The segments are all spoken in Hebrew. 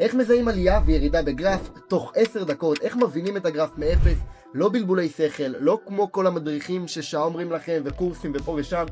איך מזהים עלייה וירידה בגרף תוך 10 דקות, איך מבינים את הגרף מאפס, לא בלבולי שכל, לא כמו כל המדריכים ששעה אומרים לכם וקורסים ופה ושם,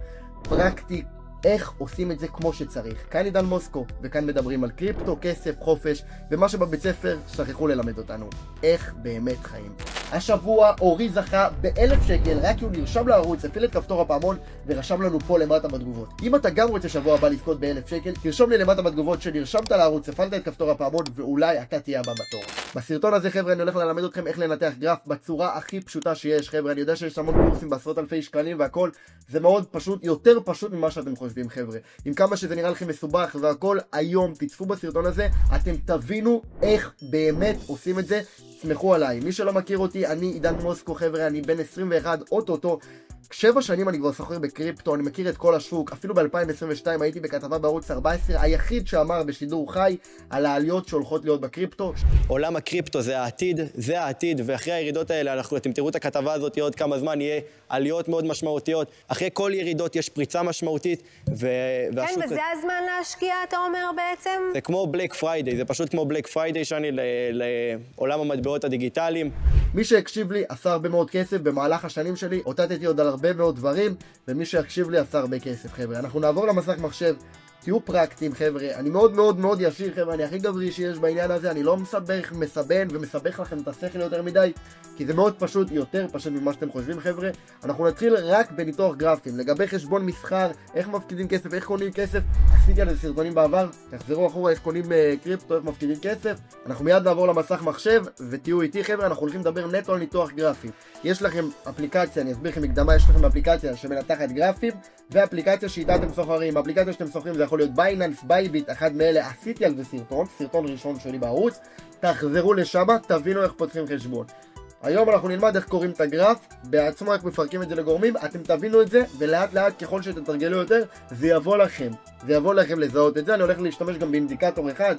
פרקטי, איך עושים את זה כמו שצריך. כאן עידן מוסקו, וכאן מדברים על קריפטו, כסף, חופש, ומה שבבית ספר שכחו ללמד אותנו. איך באמת חיים. השבוע אורי זכה ב1,000 שקל, רק כי הוא נרשם לערוץ, הפעיל את כפתור הפעמון ורשם לנו פה למטה בתגובות. אם אתה גם רוצה שבוע הבא לזכות ב1,000 שקל, תרשום לי למטה בתגובות שנרשמת לערוץ, הפעלת את כפתור הפעמון, ואולי אתה תהיה הבא בתור. בסרטון הזה חבר'ה אני הולך ללמד אתכם איך לנתח גרף בצורה הכי פשוטה שיש. חבר'ה אני יודע שיש המון קורסים בעשרות אלפי שקלים והכל, זה מאוד פשוט, יותר פשוט ממה שאתם חושבים חבר'ה. עם כמה שזה נראה לכם מסובך והכל, היום תצפו בסרטון הזה, אתם תבינו איך באמת עושים את זה. סמכו עליי. מי שלא מכיר אותי, אני עידן מוסקו חבר'ה, אני בן 21, אוטוטו. 7 שנים אני כבר סוחר בקריפטו, אני מכיר את כל השוק, אפילו ב-2022 הייתי בכתבה בערוץ 14, היחיד שאמר בשידור חי על העליות שהולכות להיות בקריפטו. עולם הקריפטו זה העתיד, ואחרי הירידות האלה, אתם תראו את הכתבה הזאת עוד כמה זמן, יהיה עליות מאוד משמעותיות, אחרי כל ירידות יש פריצה משמעותית, כן, וזה הזמן להשקיע, אתה אומר בעצם? זה כמו בלק פריידיי, זה פשוט כמו בלק פריידיי שאני לעולם המטבעות הדיגיטליים. מי שהקשיב לי עשה הרבה מאוד כסף במהלך השנים שלי, אותתתי עוד על הרבה מאוד דברים, ומי שהקשיב לי עשה הרבה כסף חבר'ה. אנחנו נעבור למסך מחשב, תהיו פרקטיים חבר'ה, אני מאוד מאוד מאוד ישיר חבר'ה, אני הכי גברי שיש בעניין הזה, אני לא מסבן ומסבך לכם את השכל יותר מדי, כי זה מאוד פשוט, יותר פשוט ממה שאתם חושבים חבר'ה. אנחנו נתחיל רק בניתוח גרפים, לגבי חשבון מסחר, איך מפקידים כסף, איך קונים כסף, עשיתי על זה סרטונים בעבר, תחזרו אחורה איך קונים קריפטו, איך מפקידים כסף. אנחנו מיד נעבור למסך מחשב ותהיו איתי חבר'ה, אנחנו הולכים לדבר נטו על ניתוח גרפים. יש לכם אפליקציה, אני אסביר לכם מקדמה, יש לכם אפליקציה שמנתחת גרפים, ואפליקציה שאיתה אתם סוחרים. האפליקציה שאתם סוחרים זה יכול להיות בייננס, בייביט, אחד מאלה, עשיתי על זה סרטון ראשון שלי בערוץ, תחזרו לשם, תבינו איך פותחים חשבון. היום אנחנו נלמד איך קוראים את הגרף, בעצמו איך מפרקים את זה לגורמים, אתם תבינו את זה, ולאט לאט ככל שתתרגלו יותר, זה יבוא לכם לזהות את זה. אני הולך להשתמש גם באינדיקטור אחד.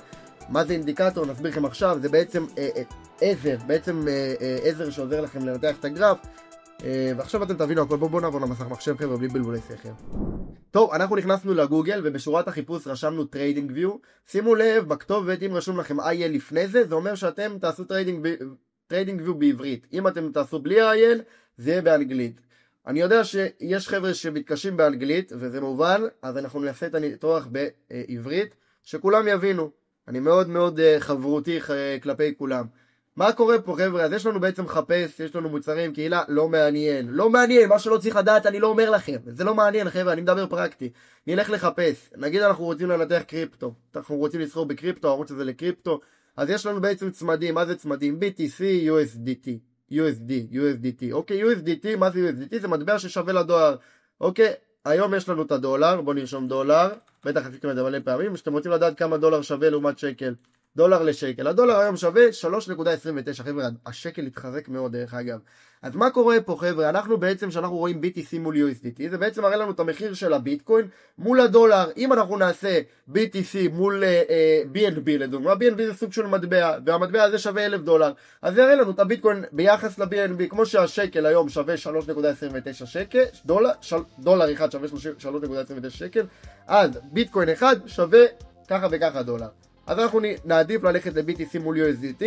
מה זה אינדיקטור? נסביר לכם עכשיו, זה בעצם עזר שעוזר לכם לנתח את הגרף, ועכשיו אתם תבינו הכל. בואו נעבור למסך מחשב חבר'ה בלי בלבולי שכל. טוב, אנחנו נכנסנו לגוגל ובשורת החיפוש רשמנו טריידינג ויו. שימו לב, בכתובת אם רשום לכם IL לפני זה, זה אומר שאתם תעשו טריידינג ויו בעברית. אם אתם תעשו בלי IL זה יהיה באנגלית. אני יודע שיש חבר'ה שמתקשים באנגלית וזה מובן, אז אנחנו נעשה את הניתוח בעברית שכולם יבינו. אני מאוד מאוד חברותי כלפי כולם. מה קורה פה חבר'ה? אז יש לנו בעצם חפש, יש לנו מוצרים, קהילה, לא מעניין, מה שלא צריך לדעת אני לא אומר לכם, זה לא מעניין חבר'ה, אני מדבר פרקטי. נלך לחפש, נגיד אנחנו רוצים לנתח קריפטו, אנחנו רוצים לסחור בקריפטו, הערוץ הזה לקריפטו, אז יש לנו בעצם צמדים. מה זה צמדים? BTC, USDT, אוקיי, USDT, מה זה USDT? זה מטבע ששווה לדולר, אוקיי, היום יש לנו את הדולר, בואו נרשום דולר, בטח עשיתם את זה מלא פעמים, שאתם רוצים לדעת כמה דולר שווה לעומת שקל, דולר לשקל, הדולר היום שווה 3.29 חבר'ה, השקל התחזק מאוד דרך אגב. אז מה קורה פה חבר'ה? אנחנו בעצם שאנחנו רואים BTC מול USDT, זה בעצם מראה לנו את המחיר של הביטקוין מול הדולר. אם אנחנו נעשה BTC מול BNB לדוגמה, BNB זה סוג של מטבע, והמטבע הזה שווה $1,000, אז זה יראה לנו את הביטקוין ביחס ל-BNB, כמו שהשקל היום שווה 3.29 שקל, דולר אחד שווה 3.29 שקל, אז ביטקוין אחד שווה ככה וככה דולר. אז אנחנו נעדיף ללכת ל-BTC מול USDT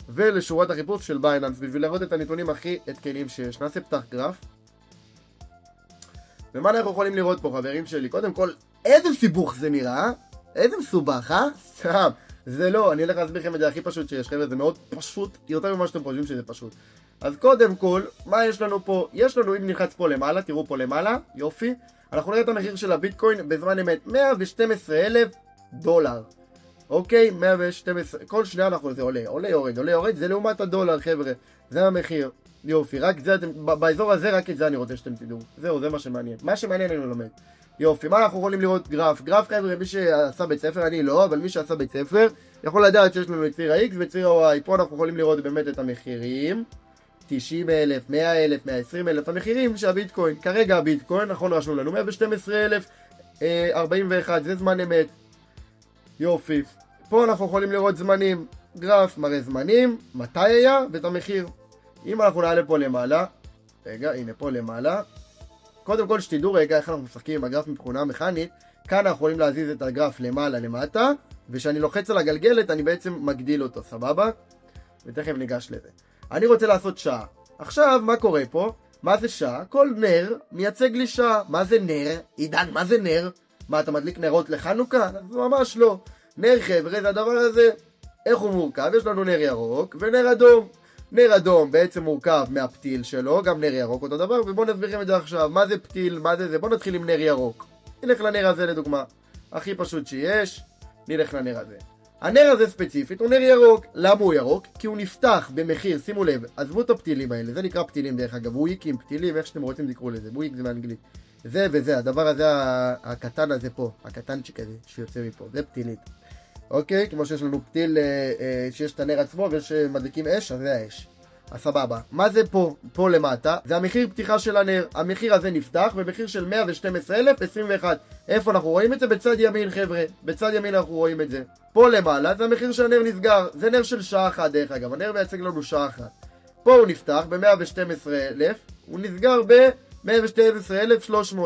ולשורת החיפוש של בייננס בשביל לראות את הנתונים הכי עדכניים שיש. נעשה פתח גרף. ומה אנחנו יכולים לראות פה חברים שלי? קודם כל, איזה סיבוך זה נראה? איזה מסובך, סתם. זה לא, אני הולך להסביר לכם את זה הכי פשוט שיש חבר'ה, זה מאוד פשוט, יותר ממה שאתם חושבים שזה פשוט. אז קודם כל, מה יש לנו פה? יש לנו, אם נלחץ פה למעלה, תראו פה למעלה, יופי. אנחנו נראה את המחיר של הביטקוין בזמן אמת, $112,000. אוקיי, 112, כל שנייה אנחנו, זה עולה, יורד, זה לעומת הדולר חבר'ה, זה המחיר, יופי, רק זה, באזור הזה רק את זה אני רוצה שאתם תדעו, זהו, זה מה שמעניין, אני לומד, יופי. מה אנחנו יכולים לראות? גרף חבר'ה, מי שעשה בית ספר, אני לא, אבל מי שעשה בית ספר, יכול לדעת שיש לנו את ציר ה-X וציר ה-Y, פה אנחנו יכולים לראות באמת את המחירים, 90,000, 100,000, 120,000, המחירים שהביטקוין, כרגע הביטקוין, נכון רשנו לנו, 112,041, זה זמן אמת. יופי, פה אנחנו יכולים לראות זמנים, גרף מראה זמנים, מתי היה ואת המחיר. אם אנחנו נעלה פה למעלה, רגע, הנה פה למעלה, קודם כל שתדעו רגע איך אנחנו משחקים עם הגרף מבחינה מכנית. כאן אנחנו יכולים להזיז את הגרף למעלה למטה, וכשאני לוחץ על הגלגלת אני בעצם מגדיל אותו, סבבה? ותכף ניגש לזה. אני רוצה לעשות שעה. עכשיו, מה קורה פה? מה זה שעה? כל נר מייצג לי שעה. מה זה נר? עידן, מה זה נר? מה, אתה מדליק נרות לחנוכה? ממש לא. נר, חבר'ה, זה הדבר הזה. איך הוא מורכב? יש לנו נר ירוק ונר אדום. נר אדום בעצם מורכב מהפתיל שלו, גם נר ירוק אותו דבר, ובואו נסביר לכם את זה עכשיו. מה זה פתיל? מה זה זה? בואו נתחיל עם נר ירוק. נלך לנר הזה לדוגמה. הכי פשוט שיש, נלך לנר הזה. הנר הזה ספציפית הוא נר ירוק. למה הוא ירוק? כי הוא נפתח במחיר, שימו לב, עזבו את הפתילים האלה, זה נקרא פתילים דרך אגב, וויקים, פתילים, איך שאתם רוצים לקרוא לזה, וויק זה באנגלית. זה וזה, הדבר הזה, הקטן הזה פה, הקטנצ'יק הזה שיוצא מפה, זה פתילית. אוקיי, כמו שיש לנו פתיל שיש את הנר עצמו ויש מדליקים אש, אז זה האש. אז סבבה. מה זה פה? פה למטה, זה המחיר פתיחה של הנר. המחיר הזה נפתח במחיר של 112,021. איפה אנחנו רואים את זה? בצד ימין, חבר'ה. בצד ימין אנחנו רואים את זה. פה למעלה זה המחיר שהנר נסגר. זה נר של שעה אחת דרך אגב. הנר מייצג לנו שעה אחת. פה הוא נפתח ב-112,000. הוא נסגר ב-112,300.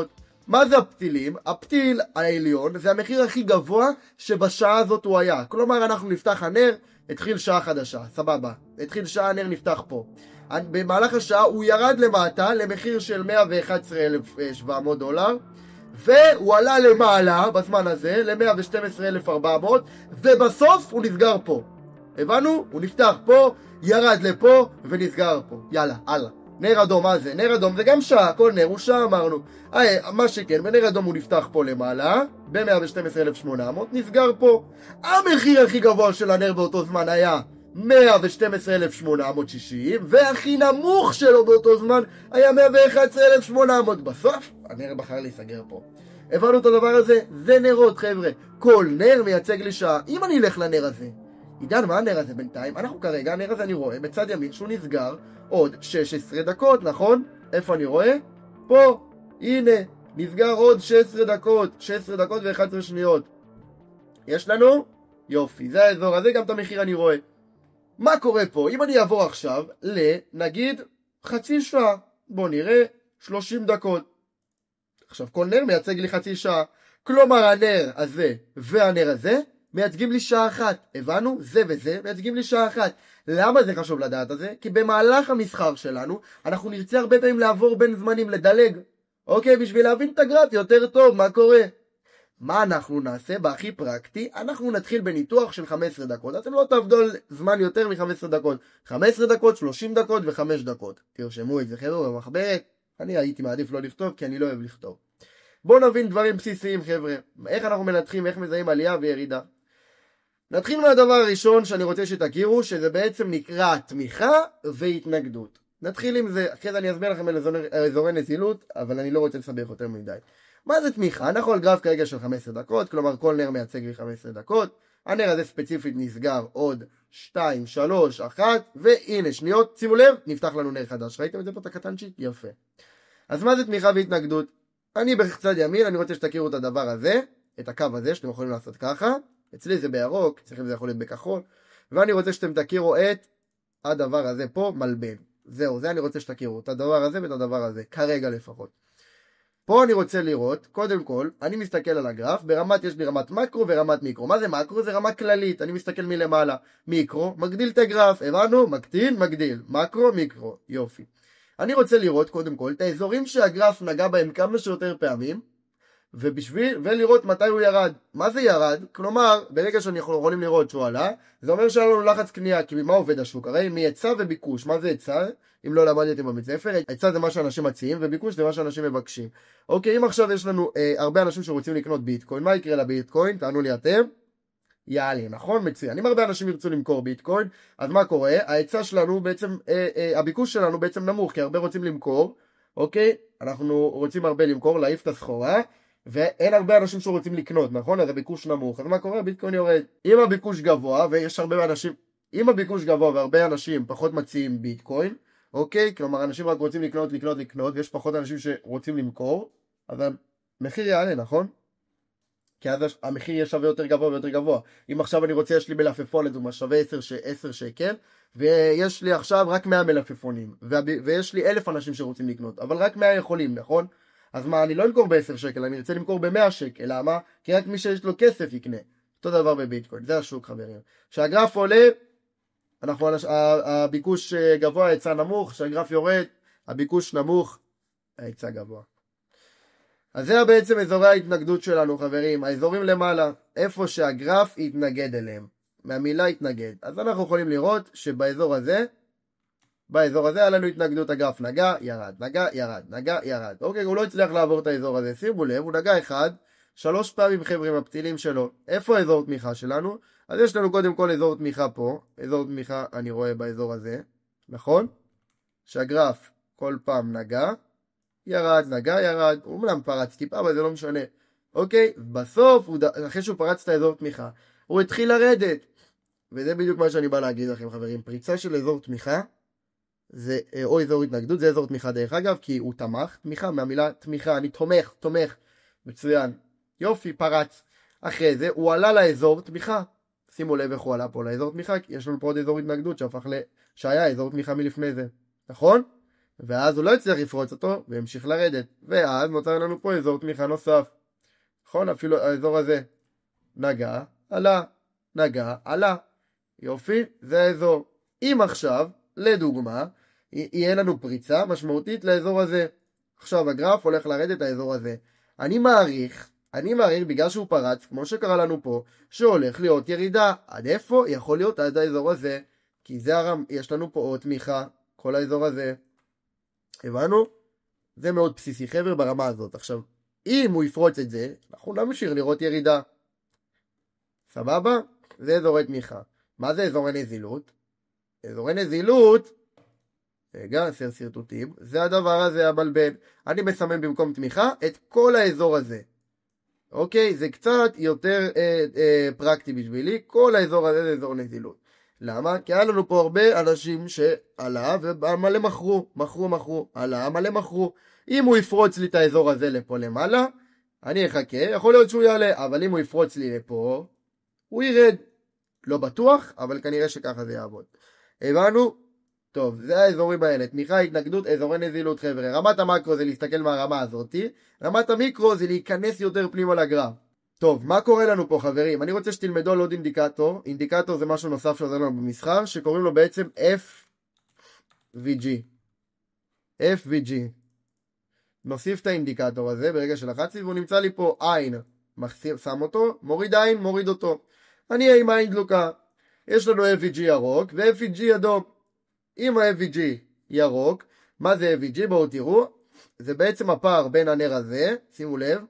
מה זה הפתילים? הפתיל העליון זה המחיר הכי גבוה שבשעה הזאת הוא היה. כלומר אנחנו נפתח הנר, התחיל שעה חדשה, סבבה. התחיל שעה, הנר נפתח פה. במהלך השעה הוא ירד למטה למחיר של 111,700 דולר, והוא עלה למעלה בזמן הזה ל-112,400, ובסוף הוא נסגר פה. הבנו? הוא נפתח פה, ירד לפה ונסגר פה. יאללה, הלאה. נר אדום, מה זה? נר אדום זה גם שעה, כל נר הוא שעה אמרנו. מה שכן, בנר אדום הוא נפתח פה למעלה, ב-112,800, נסגר פה. המחיר הכי גבוה של הנר באותו זמן היה 112,860, והכי נמוך שלו באותו זמן היה 111,800. בסוף, הנר בחר להיסגר פה. הבנו את הדבר הזה? זה נרות, חבר'ה. כל נר מייצג לי שעה. אם אני אלך לנר הזה, עידן, מה הנר הזה בינתיים? אנחנו כרגע, הנר הזה אני רואה בצד ימין שהוא נסגר עוד 16 דקות, נכון? איפה אני רואה? פה, הנה, נסגר עוד 16 דקות, 16 דקות ו-11 שניות. יש לנו? יופי, זה האזור הזה, גם את המחיר אני רואה. מה קורה פה? אם אני אעבור עכשיו נגיד חצי שעה, בוא נראה, 30 דקות. עכשיו, כל נר מייצג לי חצי שעה. כלומר, הנר הזה והנר הזה מייצגים לי שעה אחת. הבנו? זה וזה מייצגים לי שעה אחת. למה זה חשוב לדעת את זה? כי במהלך המסחר שלנו אנחנו נרצה הרבה פעמים לעבור בין זמנים, לדלג. אוקיי, בשביל להבין את הגרף יותר טוב מה קורה. מה אנחנו נעשה בהכי פרקטי? אנחנו נתחיל בניתוח של 15 דקות. אתם לא תעבדו על זמן יותר מ-15 דקות. 15 דקות, 30 דקות ו5 דקות. תרשמו את זה חבר'ה במחברת. אני הייתי מעדיף לא לכתוב כי אני לא אוהב לכתוב. בואו נבין דברים בסיסיים חבר'ה. איך אנחנו מנתחים, איך מזהים עלייה וירידה. נתחיל מהדבר הראשון שאני רוצה שתכירו, שזה בעצם נקרא תמיכה והתנגדות. נתחיל עם זה, אחרי זה אני אסביר לכם על אזורי נזילות, אבל אני לא רוצה לסבך יותר מדי. מה זה תמיכה? אנחנו על גרף כרגע של 15 דקות, כלומר כל נר מייצג לי 15 דקות. הנר הזה ספציפית נסגר עוד 2, 3, 1, והנה שניות, שימו לב, נפתח לנו נר חדש. ראיתם את זה פה את הקטנצ'יק? יפה. אז מה זה תמיכה והתנגדות? אני בצד ימין, אני רוצה שתכירו את הדבר הזה, את הקו הזה שאתם יכולים לעשות ככה. אצלי זה בירוק, אצלכם זה יכול להיות בכחול, ואני רוצה שאתם תכירו את הדבר הזה פה, מלבן. זהו, זה אני רוצה שתכירו, את הדבר הזה ואת הדבר הזה, כרגע לפחות. פה אני רוצה לראות, קודם כל, אני מסתכל על הגרף, יש לי רמת מקרו ורמת מיקרו. מה זה מקרו? זה רמה כללית, אני מסתכל מלמעלה. מיקרו, מגדיל את הגרף, הבנו? מקטין, מגדיל. מקרו, מיקרו, יופי. אני רוצה לראות, קודם כל, את האזורים שהגרף נגע בהם כמה שיותר פעמים, ולראות מתי הוא ירד. מה זה ירד? כלומר, ברגע שאנחנו יכולים לראות שהוא עלה, זה אומר שהיה לנו לחץ קנייה, כי ממה עובד השוק? הרי מהיצע וביקוש. מה זה היצע? אם לא למדתם בבית ספר, היצע זה מה שאנשים מציעים, וביקוש זה מה שאנשים מבקשים. אוקיי, אם עכשיו יש לנו הרבה אנשים שרוצים לקנות ביטקוין, מה יקרה לביטקוין? תענו לי אתם. יאללה, נכון? מצוין. אם הרבה אנשים ירצו למכור ביטקוין, אז מה קורה? ההיצע שלנו בעצם, הביקוש שלנו בעצם נמוך, כי הרבה רוצים למכור, אוקיי? אנחנו רוצים הרבה למכור, להעיף את הסחורה, ואין הרבה אנשים שרוצים לקנות, נכון? אז הביקוש נמוך. אז מה קורה? הביטקוין יורד. אם הביקוש גבוה, ויש הרבה אנשים, אם הביקוש גבוה והרבה אנשים פחות מציעים ביטקוין, אוקיי? כלומר, אנשים רק רוצים לקנות, ויש פחות אנשים שרוצים למכור, אז המחיר יעלה, נכון? כי אז המחיר יהיה שווה יותר גבוה ויותר גבוה. אם עכשיו אני רוצה, יש לי מלפפון, לדוגמה, שווה 10 שקל, ויש לי עכשיו רק 100 מלפפונים, ויש לי 1,000 אנשים שרוצים לקנות, אבל רק 100 יכולים, נכון? אז מה, אני לא אמכור ב10 שקל, אני רוצה למכור ב100 שקל, למה? כי רק מי שיש לו כסף יקנה. אותו דבר בביטקוין, זה השוק חברים. כשהגרף עולה, הביקוש גבוה, ההיצע נמוך, כשהגרף יורד, הביקוש נמוך, ההיצע גבוה. אז זה בעצם אזורי ההתנגדות שלנו חברים, האזורים למעלה, איפה שהגרף יתנגד אליהם, מהמילה יתנגד. אז אנחנו יכולים לראות שבאזור הזה, היה לנו התנגדות, הגרף נגע, ירד, נגע, ירד, נגע, ירד. אוקיי, הוא לא הצליח לעבור את האזור הזה, שימו לב, הוא נגע 1, 3 פעמים חבר'ה הפתילים שלו. איפה האזור תמיכה שלנו? אז יש לנו קודם כל אזור תמיכה פה, אזור תמיכה אני רואה באזור הזה, נכון? שהגרף כל פעם נגע, ירד, נגע, ירד, הוא אומנם פרץ טיפה, אבל זה לא משנה. אוקיי, בסוף, אחרי שהוא פרץ את האזור תמיכה, הוא התחיל לרדת. וזה בדיוק מה שאני בא להגיד לכם חברים, פריצה של אזור תמיכה, זה, או אזור התנגדות, זה אזור תמיכה דרך אגב, כי הוא תמך, תמיכה, מהמילה תמיכה, אני תומך, מצוין, יופי, פרץ. אחרי זה, הוא עלה לאזור תמיכה, שימו לב איך הוא עלה פה לאזור תמיכה, כי יש לנו פה עוד אזור התנגדות שהיה אזור תמיכה מלפני זה, נכון? ואז הוא לא הצליח לפרוץ אותו, והמשיך לרדת, ואז נוצר לנו פה אזור תמיכה נוסף, נכון? אפילו האזור הזה נגע, עלה, נגע, עלה, יופי, זה האזור. אם עכשיו, לדוגמה, יהיה לנו פריצה משמעותית לאזור הזה, עכשיו הגרף הולך לרדת לאזור הזה, אני מעריך בגלל שהוא פרץ, כמו שקרה לנו פה, שהולך להיות ירידה, עד איפה? יכול להיות עד האזור הזה, כי זה יש לנו פה עוד תמיכה, כל האזור הזה, הבנו? זה מאוד בסיסי חבר'ה ברמה הזאת. עכשיו, אם הוא יפרוץ את זה, אנחנו נמשיך לראות ירידה. סבבה? זה אזורי תמיכה. מה זה אזורי נזילות? אזורי נזילות, רגע, סרטוטים, זה הדבר הזה הבלבן. אני מסמן במקום תמיכה את כל האזור הזה. אוקיי? זה קצת יותר פרקטי בשבילי. כל האזור הזה זה אזור נזילות. למה? כי היה לנו פה הרבה אנשים שעלה ומלא מכרו, עלה מלא מכרו. אם הוא יפרוץ לי את האזור הזה לפה למעלה, אני אחכה, יכול להיות שהוא יעלה, אבל אם הוא יפרוץ לי לפה, הוא ירד. לא בטוח, אבל כנראה שככה זה יעבוד. הבנו? טוב, זה האזורים האלה, תמיכה, התנגדות, אזורי נזילות חבר'ה. רמת המקרו זה להסתכל מהרמה הזאת, רמת המיקרו זה להיכנס יותר פנימה לגרף. טוב, מה קורה לנו פה חברים? אני רוצה שתלמדו על עוד אינדיקטור. אינדיקטור זה משהו נוסף שעוזר לנו במסחר, שקוראים לו בעצם FVG. FVG. נוסיף את האינדיקטור הזה ברגע שלחצתי, והוא נמצא לי פה עין. שם אותו, מוריד עין, מוריד אותו. אני אהיה עם העין דלוקה. יש לנו FVG ירוק ו-FVG אדום. אם ה-FVG ירוק, מה זה FVG? בואו תראו. זה בעצם הפער בין הנר הזה, שימו לב.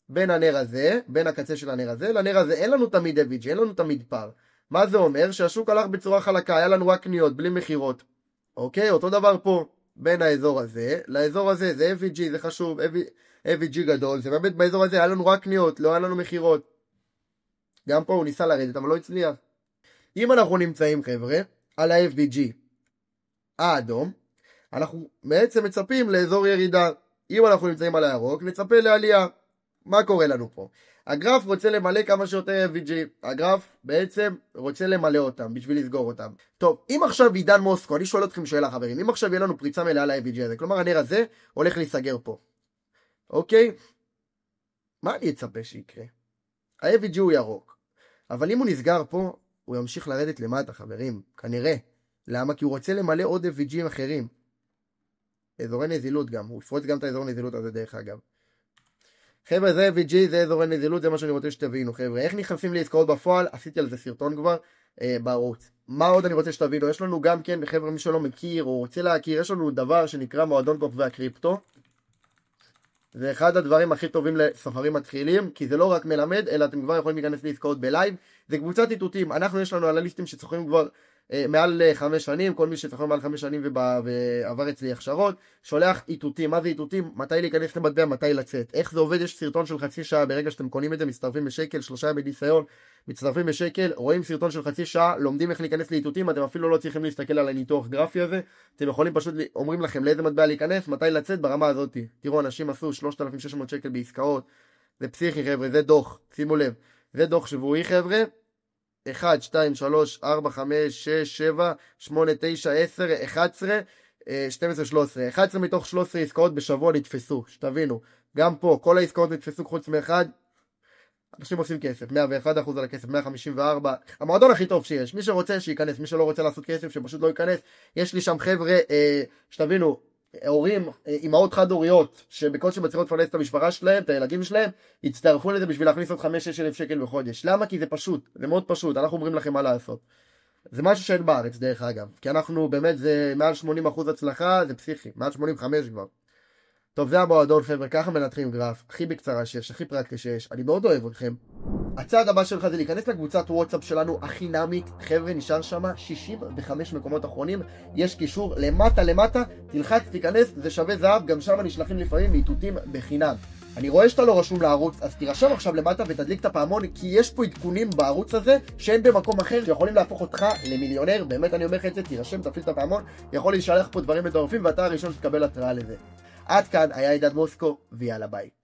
בין הנר הזה, בין הקצה של הנר הזה, לנר הזה אין לנו תמיד FVG, אין לנו תמיד פער. מה זה אומר? שהשוק הלך בצורה חלקה, היה לנו רק קניות, בלי מחירות. אוקיי? אותו דבר פה, בין האזור הזה, לאזור הזה, זה FVG, זה חשוב, FVG גדול, זה באמת באזור הזה, היה לנו רק קניות, לא היה לנו מחירות. גם פה הוא ניסה לרדת, אבל לא הצליח. אם אנחנו נמצאים חבר'ה, על ה-FVG האדום, אנחנו בעצם מצפים לאזור ירידה. אם אנחנו נמצאים על הירוק, נצפה לעלייה. מה קורה לנו פה? הגרף רוצה למלא כמה שיותר FVG, הגרף בעצם רוצה למלא אותם בשביל לסגור אותם. טוב, אם עכשיו עידן מוסקו, אני שואל אתכם שאלה חברים, אם עכשיו יהיה לנו פריצה מלאה ל-FVG הזה, כלומר הנר הזה הולך להיסגר פה, אוקיי? מה אני אצפה שיקרה? ה-FVG הוא ירוק, אבל אם הוא נסגר פה, הוא ימשיך לרדת למטה חברים, כנראה. למה? כי הוא רוצה למלא עוד FVG אחרים. אזורי נזילות גם, הוא יפרוץ גם את האזור נזילות הזה דרך אגב. חבר'ה, זה FVG, זה אזורי נזילות, זה מה שאני רוצה שתבינו חבר'ה. איך נכנסים לעסקאות בפועל? עשיתי על זה סרטון כבר בערוץ. מה עוד אני רוצה שתבינו? יש לנו גם כן, חבר'ה, מי שלא מכיר או רוצה להכיר, יש לנו דבר שנקרא מועדון כוכבי הקריפטו. זה אחד הדברים הכי טובים לסוחרים מתחילים, כי זה לא רק מלמד, אלא אתם כבר יכולים להיכנס לעסקאות בלייב. זה קבוצת איתותים, יש לנו אנליסטים שסוחרים כבר מעל 5 שנים, כל מי שסוחר מעל 5 שנים ועבר אצלי הכשרות, שולח איתותים. מה זה איתותים? מתי להיכנס למטבע, מתי לצאת. איך זה עובד? יש סרטון של חצי שעה, ברגע שאתם קונים את זה, מצטרפים בשקל, 3 ימי ניסיון, מצטרפים בשקל, רואים סרטון של חצי שעה, לומדים איך להיכנס לאיתותים, אתם אפילו לא צריכים להסתכל על הניתוח גרפי הזה, אתם יכולים פשוט, אומרים לכם לאיזה מטבע להיכנס, מתי לצאת ברמה הזאת. תראו, אנשים עשו 3,600 שקל בעסקאות, זה פסיכי חבר'ה, זה דוח, שימו לב, זה דוח שבועי חבר'ה, 1, 2, 3, 4, 5, 6, 7, 8, 9, 10, 11, 12, 13, 11 מתוך 13 עסקאות בשבוע נתפסו, שתבינו, גם פה כל העסקאות נתפסו חוץ מאחד, אנשים עושים כסף, 101% על הכסף, 154, המועדון הכי טוב שיש, מי שרוצה שייכנס, מי שלא רוצה לעשות כסף שפשוט לא ייכנס. יש לי שם חבר'ה, שתבינו, הורים, אמהות חד-הוריות, שבקושי מצליחות לפרנס את המשפחה שלהם, את הילדים שלהם, יצטרפו לזה בשביל להכניס עוד 5-6 אלף שקל בחודש. למה? כי זה פשוט, זה מאוד פשוט, אנחנו אומרים לכם מה לעשות. זה משהו שאין בארץ דרך אגב, כי אנחנו באמת, זה מעל 80% הצלחה, זה פסיכי, מעל 85 כבר. טוב, זה המועדון חבר'ה, ככה מנתחים גרף, הכי בקצרה שיש, הכי פרקטי שיש, אני מאוד אוהב אתכם. הצעד הבא שלך זה להיכנס לקבוצת וואטסאפ שלנו החינמית, חבר'ה נשאר שם 65 מקומות אחרונים, יש קישור למטה, תלחץ, תיכנס, זה שווה זהב, גם שם נשלחים לפעמים איתותים בחינם. אני רואה שאתה לא רשום לערוץ, אז תירשם עכשיו למטה ותדליק את הפעמון, כי יש פה עדכונים בערוץ הזה שאין במקום אחר שיכולים להפוך אותך למיליונר. באמת אני אומר לך את זה, תירשם, תפעיל את הפעמון, יכול להישלח פה דברים מטורפים ואתה הראשון שתקבל התראה לזה. עד כאן היה עידן מוסקו, ויאללה ביי.